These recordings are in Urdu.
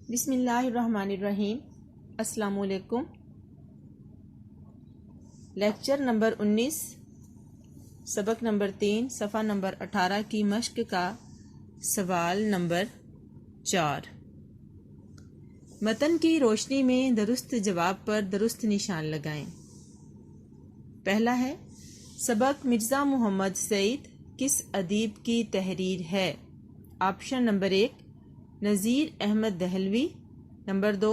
بسم اللہ الرحمن الرحیم۔ السلام علیکم۔ لیکچر نمبر 19، سبق نمبر 3، صفحہ نمبر 18 کی مشق کا سوال نمبر 4۔ متن کی روشنی میں درست جواب پر درست نشان لگائیں۔ پہلا ہے، سبق مرزا محمد سعید کس ادیب کی تحریر ہے؟ Option number 1 Nazir Ahmad Dehlvi, number 2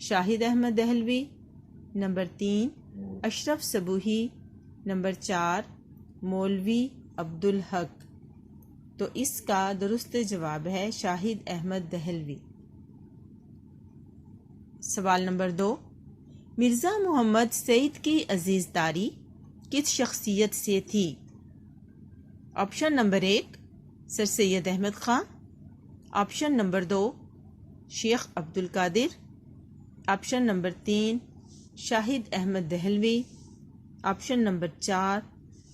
Shahid Ahmad Dehlvi, number 3 Ashraf Sabuhi, number 4 Maulvi Abdul Haq. تو اس کا درست جواب ہے شاہد احمد دہلوی۔ سوال نمبر 2، مرزا محمد سعید کی عزیزداری کس شخصیت سے تھی؟ آپشن نمبر 1 سر سید احمد خان، آپشن نمبر 2 شیخ عبدالقادر، آپشن نمبر 3 شاہد احمد دہلوی، آپشن نمبر 4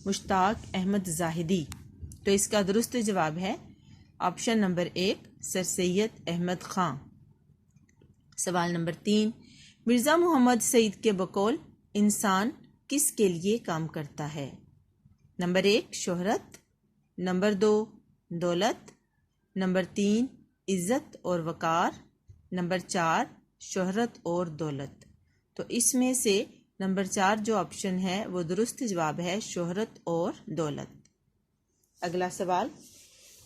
مشتاق احمد زاہدی۔ تو اس کا درست جواب ہے آپشن نمبر 1 سر سید احمد خان۔ سوال نمبر 3، مرزا محمد سعید کے بقول انسان کس کے لیے کام کرتا ہے؟ نمبر 1 شہرت، نمبر 2 دولت، نمبر 3 عزت اور وقار، نمبر 4 شہرت اور دولت۔ تو اس میں سے نمبر 4 جو آپشن ہے وہ درست جواب ہے شہرت اور دولت۔ اگلا سوال،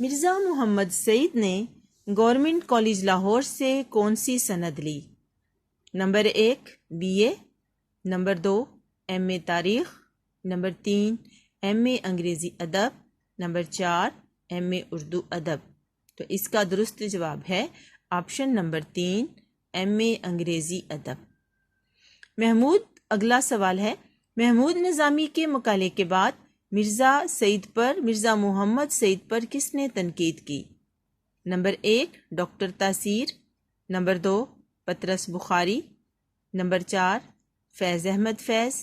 مرزا محمد سعید نے گورنمنٹ کالج لاہور سے کون سی سند لی؟ نمبر 1 BA، نمبر 2 MA تاریخ، نمبر 3 MA انگریزی ادب، نمبر 4 MA اردو ادب۔ تو اس کا درست جواب ہے آپشن نمبر 3 MA انگریزی ادب۔ اگلا سوال ہے، محمود نظامی کے مقالے کے بعد مرزا محمد سعید پر کس نے تنقید کی؟ نمبر 1 ڈاکٹر تاثیر، نمبر 2 پطرس بخاری، نمبر 4 فیض احمد فیض،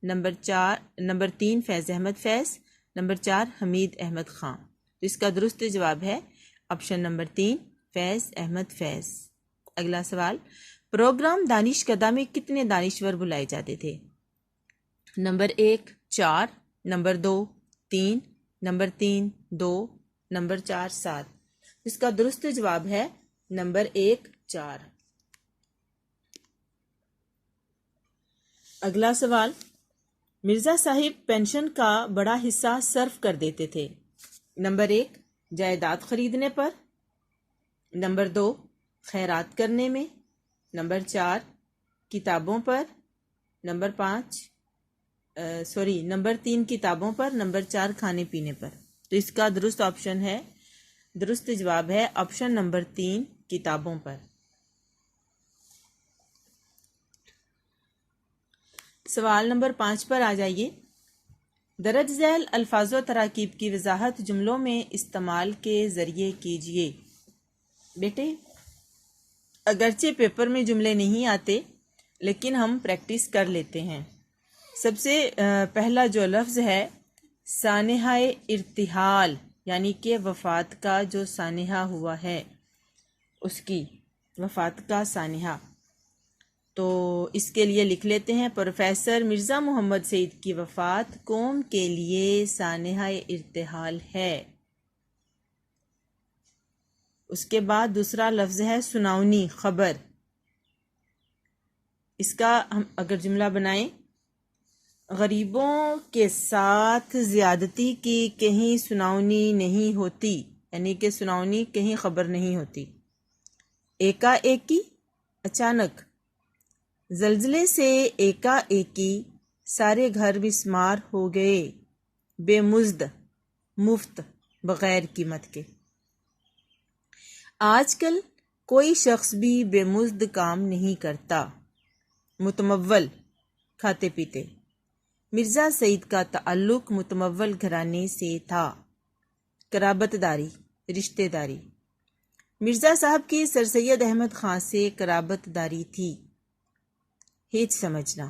نمبر 3 فیض احمد فیض، نمبر 4 حمید احمد خان۔ تو اس کا درست جواب ہے آپشن نمبر 3 فیض احمد فیض۔ اگلا سوال، پروگرام دانش کدہ میں کتنے دانشور بلائے جاتے تھے؟ Number 1 4، number 2 3، number 3 2، number 4 7۔ اس کا درست جواب ہے نمبر 1 4۔ اگلا سوال، مرزا صاحب پینشن کا بڑا حصہ صرف کر دیتے تھے۔ نمبر 1 جائیداد خریدنے پر، نمبر 2 خیرات کرنے میں، نمبر 4 کتابوں پر، نمبر 3 کتابوں پر، نمبر 4 کھانے پینے پر۔ تو اس کا درست جواب ہے آپشن نمبر 3 کتابوں پر۔ سوال نمبر 5 پر آ جائیے، درج ذیل الفاظ و تراکیب کی وضاحت جملوں میں استعمال کے ذریعے کیجیے۔ بیٹے اگرچہ پیپر میں جملے نہیں آتے لیکن ہم پریکٹس کر لیتے ہیں۔ سب سے پہلا جو لفظ ہے سانحہ ارتحال، یعنی کہ وفات کا جو سانحہ ہوا ہے اس کی وفات کا سانحہ۔ تو اس کے لیے لکھ لیتے ہیں، پروفیسر مرزا محمد سعید کی وفات قوم کے لیے سانحہ ارتحال ہے۔ اس کے بعد دوسرا لفظ ہے سناونی، خبر۔ اس کا ہم اگر جملہ بنائیں، غریبوں کے ساتھ زیادتی کی کہیں سناونی نہیں ہوتی، یعنی کہ سناونی کہیں خبر نہیں ہوتی۔ ایکا ایکی، اچانک، زلزلے سے ایکا ایکی سارے گھر مسمار ہو گئے، بے مزد، مفت، بغیر قیمت کے۔ آج کل کوئی شخص بھی بے مزد کام نہیں کرتا۔ متمول، کھاتے پیتے۔ مرزا سعید کا تعلق متمول گھرانے سے تھا۔ قرابت داری، رشتہ داری۔ مرزا صاحب کی سر سید احمد خان سے قرابت داری تھی۔ ہیچ سمجھنا،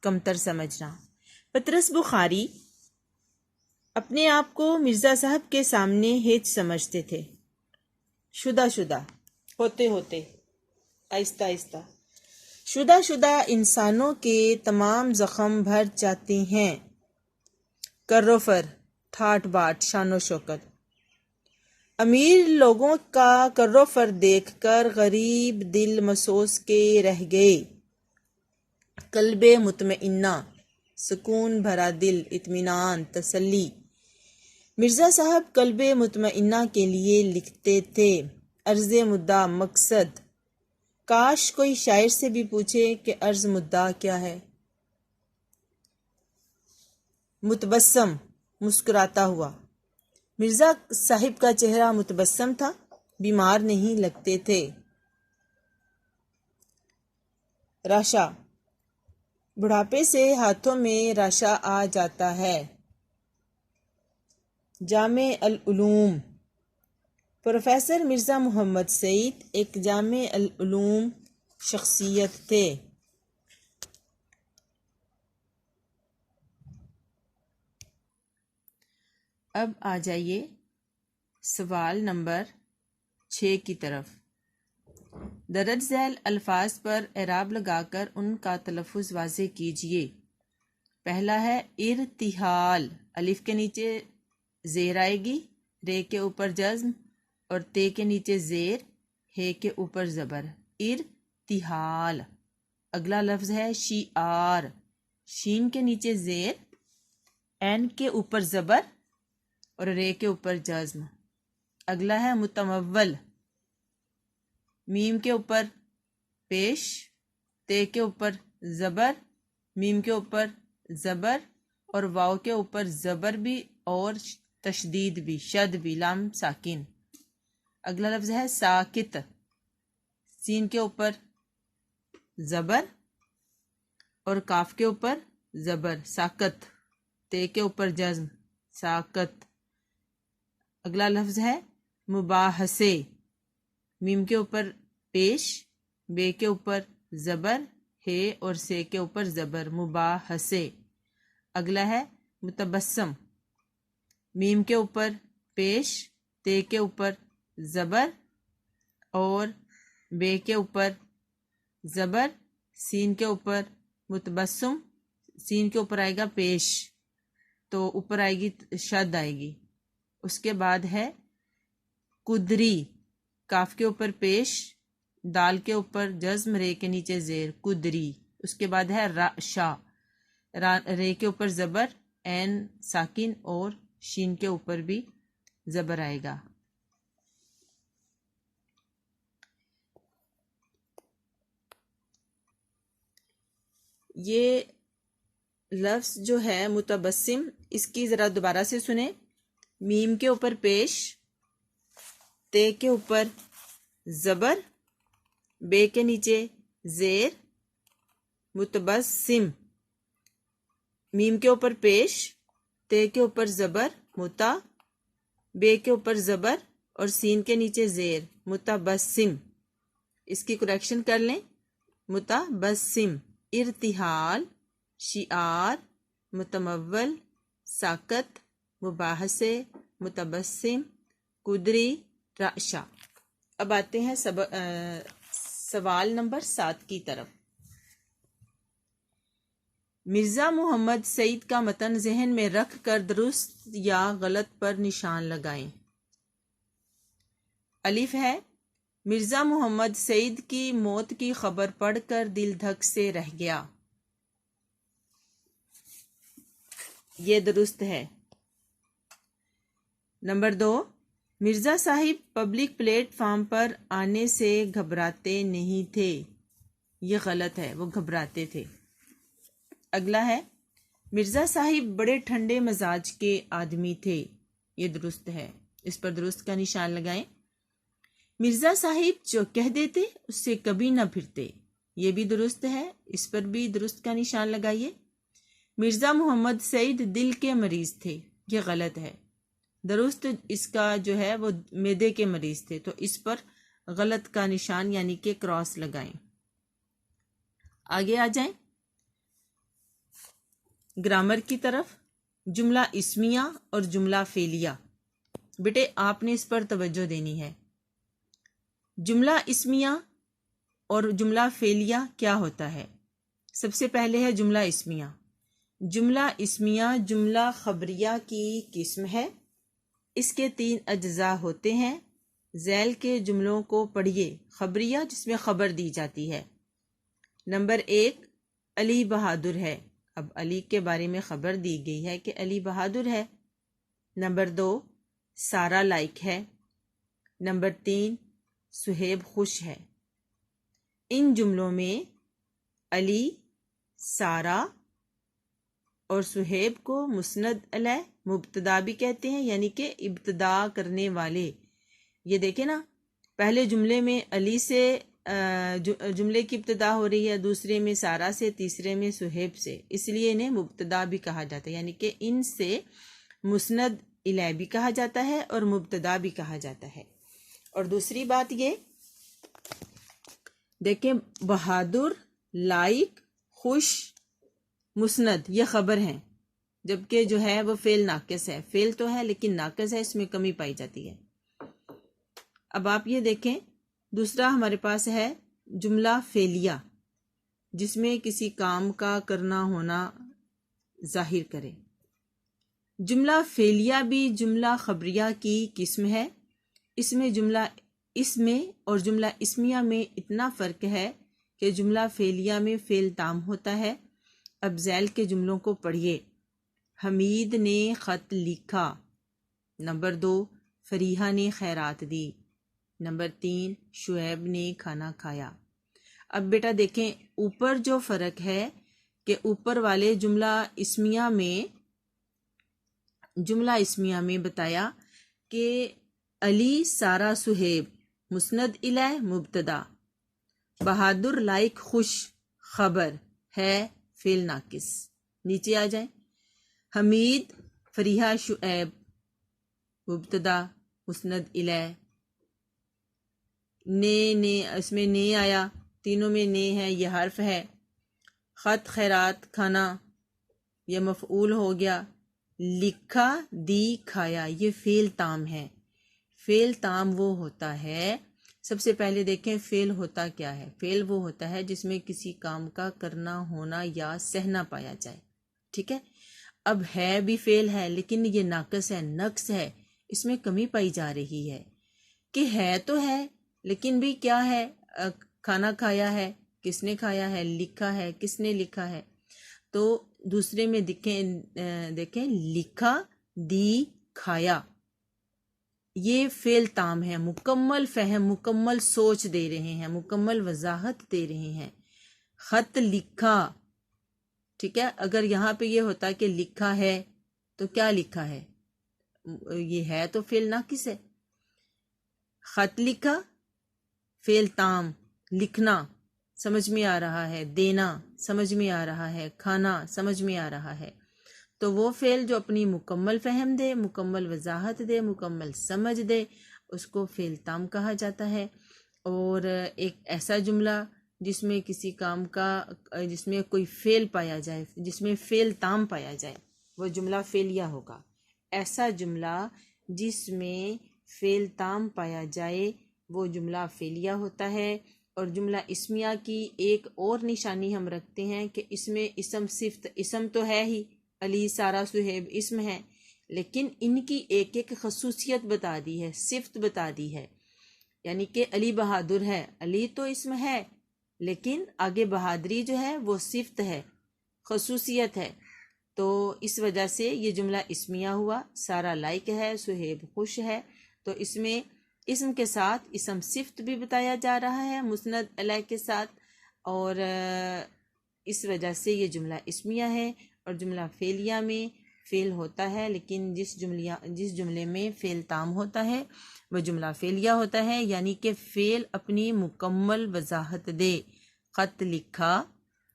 کمتر سمجھنا۔ پطرس بخاری اپنے آپ کو مرزا صاحب کے سامنے ہیچ سمجھتے تھے۔ شدہ، ہوتے ہوتے، آہستہ آہستہ شدہ انسانوں کے تمام زخم بھر جاتے ہیں۔ کروفر، ٹھاٹ باٹ، شان و شوکت۔ امیر لوگوں کا کروفر دیکھ کر غریب دل مسوس کے رہ گئے۔ قلب مطمئنہ، سکون بھرا دل، اطمینان، تسلی۔ مرزا صاحب قلب مطمئنہ کے لیے لکھتے تھے، عرض مدعا مقصد۔ کاش کوئی شاعر سے بھی پوچھے کہ عرض مدعا کیا ہے۔ متبسم، مسکراتا ہوا۔ مرزا صاحب کا چہرہ متبسم تھا، بیمار نہیں لگتے تھے۔ راشا، بڑھاپے سے ہاتھوں میں راشا آ جاتا ہے۔ جامع العلوم، پروفیسر مرزا محمد سعید ایک جامع العلوم شخصیت تھے۔ اب آ جائیے سوال نمبر 6 کی طرف۔ درج ذیل الفاظ پر اعراب لگا کر ان کا تلفظ واضح کیجیے۔ پہلا ہے ارتحال، الف کے نیچے زیر آئے گی، رے کے اوپر جزم اور تے کے نیچے زیر، ہے کے اوپر زبر، ارتحال۔ اگلا لفظ ہے شعار، شین کے نیچے زیر، این کے اوپر زبر اور رے کے اوپر جزم۔ اگلا ہے متمول، میم کے اوپر پیش، تے کے اوپر زبر، میم کے اوپر زبر اور واو کے اوپر زبر بھی اور تشدید بھی، شد بھی، لام ساکن۔ اگلا لفظ ہے ساکت، سین کے اوپر زبر اور کاف کے اوپر زبر، ساکت، تے کے اوپر جزم، ساکت۔ اگلا لفظ ہے مباحثے، میم کے اوپر پیش، بے کے اوپر زبر، ہے اور سے کے اوپر زبر، مباحثے۔ اگلا ہے متبسم، میم کے اوپر پیش، تے کے اوپر زبر اور بے کے اوپر زبر، سین کے اوپر متبسم، سین کے اوپر آئے گا پیش تو اوپر آئے گی شد آئے گی۔ اس کے بعد ہے قدری، کاف کے اوپر پیش، دال کے اوپر جزم، رے کے نیچے زیر، قدری۔ اس کے بعد ہے راشا، رے کے اوپر زبر، این ساکن اور شین کے اوپر بھی زبر آئے گا۔ یہ لفظ جو ہے متبسم، اس کی ذرا دوبارہ سے سنیں۔ میم کے اوپر پیش، تے کے اوپر زبر، بے کے نیچے زیر، متبسم، میم کے اوپر پیش، تے کے اوپر زبر، متا، بے کے اوپر زبر اور سین کے نیچے زیر، متبسم۔ اس کی کریکشن کر لیں، متبسم، ارتحال، شعار، متمول، ساکت، مباحثے، متبسم، قدری، راشا۔ اب آتے ہیں سوال نمبر 7 کی طرف۔ مرزا محمد سعید کا متن ذہن میں رکھ کر درست یا غلط پر نشان لگائیں۔ الف ہے، مرزا محمد سعید کی موت کی خبر پڑھ کر دل دھک سے رہ گیا، یہ درست ہے۔ نمبر 2، مرزا صاحب پبلک پلیٹ فارم پر آنے سے گھبراتے نہیں تھے، یہ غلط ہے، وہ گھبراتے تھے۔ اگلا ہے، مرزا صاحب بڑے ٹھنڈے مزاج کے آدمی تھے، یہ درست ہے، اس پر درست کا نشان لگائیں۔ مرزا صاحب جو کہہ دیتے اس سے کبھی نہ پھرتے، یہ بھی درست ہے، اس پر بھی درست کا نشان لگائیے۔ مرزا محمد سعید دل کے مریض تھے، یہ غلط ہے، درست اس کا جو ہے وہ معدے کے مریض تھے، تو اس پر غلط کا نشان یعنی کہ کراس لگائیں۔ آگے آ جائیں گرامر کی طرف۔ جملہ اسمیہ اور جملہ فعلیہ، بیٹے آپ نے اس پر توجہ دینی ہے۔ جملہ اسمیہ اور جملہ فعلیہ کیا ہوتا ہے؟ سب سے پہلے ہے جملہ اسمیہ۔ جملہ اسمیہ جملہ خبریہ کی قسم ہے۔ اس کے 3 اجزاء ہوتے ہیں۔ ذیل کے جملوں کو پڑھیے۔ خبریہ جس میں خبر دی جاتی ہے۔ نمبر 1، علی بہادر ہے۔ اب علی کے بارے میں خبر دی گئی ہے کہ علی بہادر ہے۔ نمبر 2، سارا لائق ہے۔ نمبر 3، صہیب خوش ہے۔ ان جملوں میں علی، سارا اور صہیب کو مسند علیہ مبتدا بھی کہتے ہیں، یعنی کہ ابتدا کرنے والے۔ یہ دیکھیں نا، پہلے جملے میں علی سے جملے کی ابتدا ہو رہی ہے، دوسرے میں سارا سے، تیسرے میں صہیب سے، اس لیے انہیں مبتدا بھی کہا جاتا ہے، یعنی کہ ان سے مسند الیہ بھی کہا جاتا ہے اور مبتدا بھی کہا جاتا ہے۔ اور دوسری بات یہ دیکھیں، بہادر، لائق، خوش، مسند یہ خبر ہیں، جبکہ جو ہے وہ فعل ناقص ہے۔ فعل تو ہے لیکن ناقص ہے، اس میں کمی پائی جاتی ہے۔ اب آپ یہ دیکھیں، دوسرا ہمارے پاس ہے جملہ فعلیہ، جس میں کسی کام کا کرنا ہونا ظاہر کرے۔ جملہ فعلیہ بھی جملہ خبریہ کی قسم ہے۔ اس میں اور جملہ اسمیہ میں اتنا فرق ہے کہ جملہ فعلیہ میں فعل تام ہوتا ہے۔ اب ذیل کے جملوں کو پڑھیے۔ حمید نے خط لکھا۔ نمبر 2، فریحہ نے خیرات دی۔ نمبر 3، شعیب نے کھانا کھایا۔ اب بیٹا دیکھیں، اوپر جو فرق ہے کہ اوپر والے جملہ اسمیہ میں بتایا کہ علی، سارا، صہیب مسند الیہ مبتدا، بہادر، لائق، خوش خبر ہے فعل ناقص۔ نیچے آ جائیں، حمید، فریحہ، شعیب مبتدا مسند الیہ، نے اس میں نے آیا، تینوں میں نے ہے، یہ حرف ہے۔ خط، خیرات، کھانا یہ مفعول ہو گیا۔ لکھا، دی، کھایا یہ فعل تام ہے۔ فعل تام وہ ہوتا ہے، سب سے پہلے دیکھیں فعل ہوتا کیا ہے۔ فعل وہ ہوتا ہے جس میں کسی کام کا کرنا ہونا یا سہنا پایا جائے، ٹھیک ہے۔ اب ہے بھی فعل ہے لیکن یہ ناقص ہے، نقص ہے، اس میں کمی پائی جا رہی ہے کہ ہے تو ہے لیکن بھی کیا ہے، کھانا کھایا ہے، کس نے کھایا ہے، لکھا ہے، کس نے لکھا ہے۔ تو دوسرے میں دیکھیں لکھا، دی، کھایا یہ فعل تام ہے، مکمل فہم، مکمل سوچ دے رہے ہیں، مکمل وضاحت دے رہے ہیں۔ خط لکھا، ٹھیک ہے۔ اگر یہاں پہ یہ ہوتا کہ لکھا ہے تو کیا لکھا ہے، یہ ہے تو فعل ناقص ہے۔ خط لکھا فعل تام، لکھنا سمجھ میں آ رہا ہے، دینا سمجھ میں آ رہا ہے، کھانا سمجھ میں آ رہا ہے، تو وہ فعل جو اپنی مکمل فہم دے، مکمل وضاحت دے، مکمل سمجھ دے، اس کو فعل تام کہا جاتا ہے۔ اور ایک ایسا جملہ جس میں کسی کام کا، جس میں کوئی فعل پایا جائے، جس میں فعل تام پایا جائے، وہ جملہ فعلیہ ہوگا۔ ایسا جملہ جس میں فعل تام پایا جائے وہ جملہ فعلیہ ہوتا ہے۔ اور جملہ اسمیہ کی ایک اور نشانی ہم رکھتے ہیں کہ اس میں اسم صفت، اسم تو ہے ہی، علی، سارا، صہیب اسم ہے، لیکن ان کی ایک ایک خصوصیت بتا دی ہے، صفت بتا دی ہے۔ یعنی کہ علی بہادر ہے، علی تو اسم ہے لیکن آگے بہادری جو ہے وہ صفت ہے، خصوصیت ہے، تو اس وجہ سے یہ جملہ اسمیہ ہوا۔ سارا لائق ہے، صہیب خوش ہے، تو اس میں اسم کے ساتھ اسم صفت بھی بتایا جا رہا ہے مسند علیہ کے ساتھ، اور اس وجہ سے یہ جملہ اسمیہ ہے۔ اور جملہ فعلیہ میں فعل ہوتا ہے لیکن جس جملے میں فعل تام ہوتا ہے وہ جملہ فعلیہ ہوتا ہے، یعنی کہ فعل اپنی مکمل وضاحت دے۔ خط لکھا،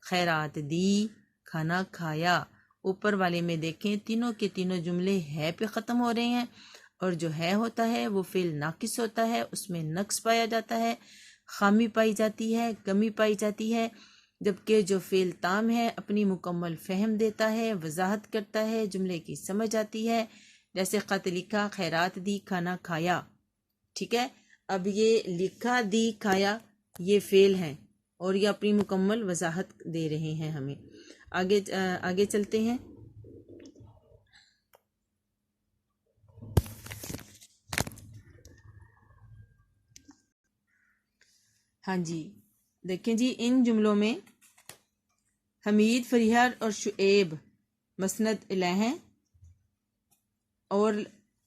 خیرات دی، کھانا کھایا۔ اوپر والے میں دیکھیں تینوں کے تینوں جملے ہے پہ ختم ہو رہے ہیں، اور جو ہے ہوتا ہے وہ فعل ناقص ہوتا ہے، اس میں نقص پایا جاتا ہے، خامی پائی جاتی ہے، کمی پائی جاتی ہے۔ جبکہ جو فعل تام ہے اپنی مکمل فہم دیتا ہے، وضاحت کرتا ہے، جملے کی سمجھ آتی ہے، جیسے خط لکھا، خیرات دی، کھانا کھایا، ٹھیک ہے۔ اب یہ لکھا دی کھایا یہ فعل ہیں اور یہ اپنی مکمل وضاحت دے رہے ہیں ہمیں. آگے چلتے ہیں. ہاں جی دیکھیں جی، ان جملوں میں حمید، فریحہ اور شعیب مسند الیہ ہیں اور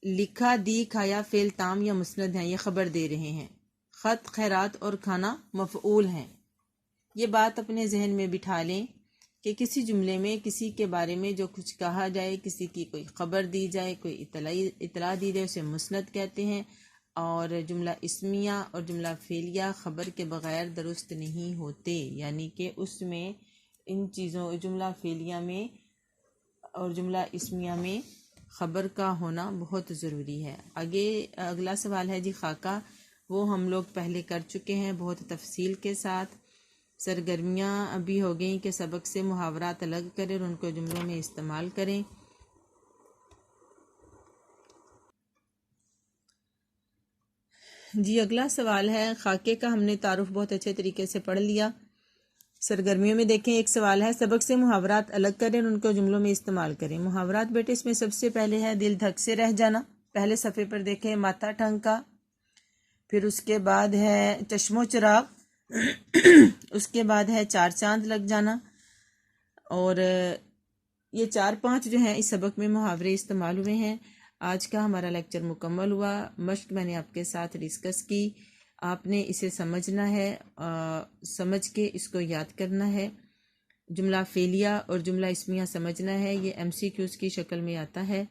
لکھا دی کھایا فعل تام یا مسند ہیں، یہ خبر دے رہے ہیں. خط، خیرات اور کھانا مفعول ہیں. یہ بات اپنے ذہن میں بٹھا لیں کہ کسی جملے میں کسی کے بارے میں جو کچھ کہا جائے، کسی کی کوئی خبر دی جائے، کوئی اطلاع دی جائے، اسے مسند کہتے ہیں. اور جملہ اسمیہ اور جملہ فعلیہ خبر کے بغیر درست نہیں ہوتے، یعنی کہ اس میں ان چیزوں جملہ فعلیہ میں اور جملہ اسمیہ میں خبر کا ہونا بہت ضروری ہے. اگلا سوال ہے جی خاکہ، وہ ہم لوگ پہلے کر چکے ہیں بہت تفصیل کے ساتھ. سرگرمیاں ابھی ہو گئیں کہ سبق سے محاورات الگ کریں اور ان کو جملوں میں استعمال کریں. جی اگلا سوال ہے خاکے کا. ہم نے تعارف بہت اچھے طریقے سے پڑھ لیا. سرگرمیوں میں دیکھیں ایک سوال ہے سبق سے محاورات الگ کریں اور ان کو جملوں میں استعمال کریں. محاورات بیٹے اس میں سب سے پہلے ہے دل دھک سے رہ جانا. پہلے صفحے پر دیکھیں ماتھا ٹھنکا، پھر اس کے بعد ہے چشم و چراغ، اس کے بعد ہے چار چاند لگ جانا. اور یہ 4-5 جو ہیں اس سبق میں محاورے استعمال ہوئے ہیں. آج کا ہمارا لیکچر مکمل ہوا. مشق میں نے آپ کے ساتھ ڈسکس کی. آپ نے اسے سمجھنا ہے، سمجھ کے اس کو یاد کرنا ہے. جملہ فعلیہ اور جملہ اسمیہ سمجھنا ہے، یہ MCQs کی شکل میں آتا ہے.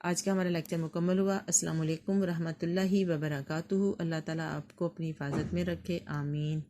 آج کا ہمارا لیکچر مکمل ہوا. السلام علیکم ورحمۃ اللہ وبرکاتہ. اللہ تعالیٰ آپ کو اپنی حفاظت میں رکھے. آمین.